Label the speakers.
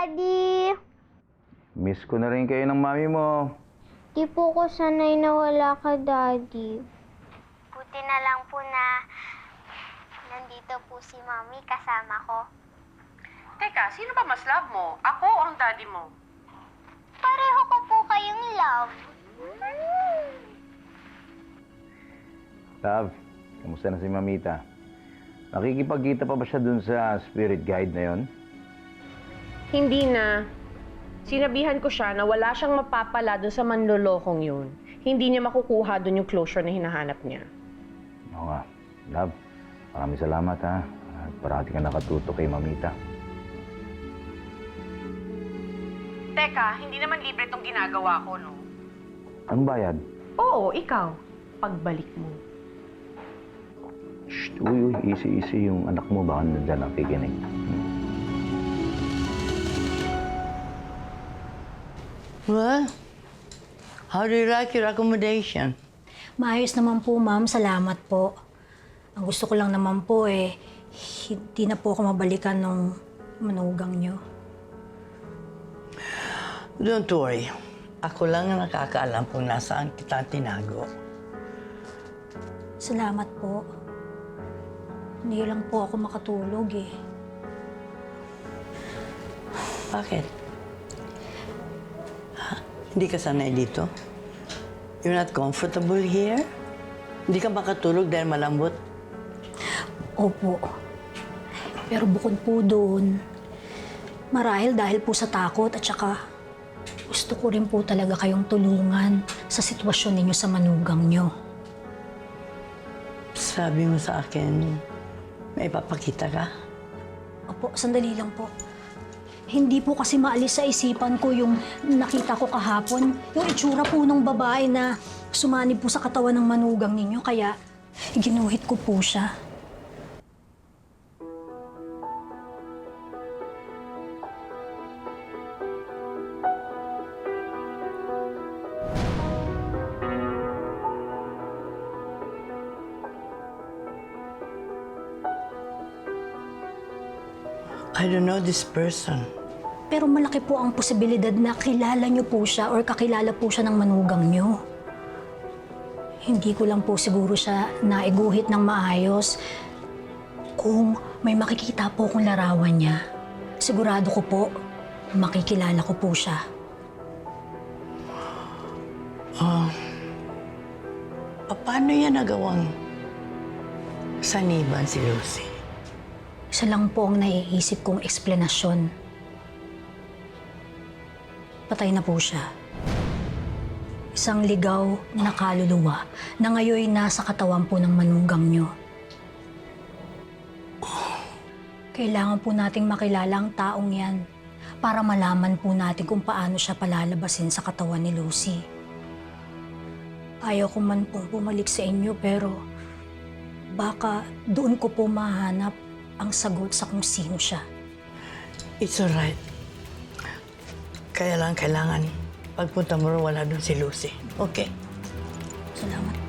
Speaker 1: Daddy!
Speaker 2: Miss ko na rin kayo ng mami mo.
Speaker 1: Di po ko sanay na wala ka, Daddy. Buti na lang po na nandito po si Mami kasama ko.
Speaker 3: Teka, sino ba mas love mo? Ako o ang daddy mo?
Speaker 1: Pareho ko po kayong love.
Speaker 2: Love, kamusta na si Mamita? Nakikipagkita pa ba siya dun sa spirit guide na yon?
Speaker 3: Hindi na. Sinabihan ko siya na wala siyang mapapala dun sa manlolokong yun. Hindi niya makukuha dun yung closure na hinahanap niya.
Speaker 2: Oo nga. Love, maraming salamat ha. At parati ka nakatuto kay Mamita.
Speaker 3: Teka, hindi naman libre tong ginagawa ko, no?
Speaker 2: Anong bayad?
Speaker 3: Oo, ikaw. Pagbalik mo.
Speaker 2: Shh, uy, easy yung anak mo. Baka nandyan nakikinig.
Speaker 4: Well, how do you like your accommodation?
Speaker 5: Maayos naman po, ma'am. Salamat po. Ang gusto ko lang naman po hindi na po ako mabalikan nung manugang nyo.
Speaker 4: Don't worry. Ako lang ang nakakaalam kung nasaan kita tinago.
Speaker 5: Salamat po. Hindi lang po ako makatulog
Speaker 4: Bakit? Ha? Hindi ka sanay dito? You're not comfortable here? Hindi ka makatulog dahil malambot?
Speaker 5: Opo. Pero bukod po doon, marahil dahil po sa takot at saka gusto ko rin po talaga kayong tulungan sa sitwasyon ninyo sa manugang nyo.
Speaker 4: Sabi mo sa akin, may ipapakita ka?
Speaker 5: Opo, sandali lang po. Hindi po kasi maalis sa isipan ko yung nakita ko kahapon, yung itsura po ng babae na sumanib po sa katawan ng manugang ninyo, kaya ginuhit ko po siya.
Speaker 4: I don't know this person.
Speaker 5: Pero malaki po ang posibilidad na kilala niyo po siya or kakilala po siya ng manugang niyo. Hindi ko lang po siguro siya naiguhit ng maayos. Kung may makikita po akong larawan niya, sigurado ko po, makikilala ko po siya.
Speaker 4: Paano niya nagawang saniban si Lucy?
Speaker 5: Isa lang po ang naiisip kong eksplanasyon. Patay na po siya. Isang ligaw na kaluluwa na ngayon nasa katawan po ng manugang niyo. Kailangan po nating makilala ang taong yan para malaman po natin kung paano siya palalabasin sa katawan ni Lucy. Ayaw ko man pong bumalik sa inyo pero baka doon ko po mahanap ang sagot sa kung sino siya.
Speaker 4: It's alright. Kaya lang kailangan pagpunta mo wala doon si Lucy. Okay?
Speaker 5: Salamat.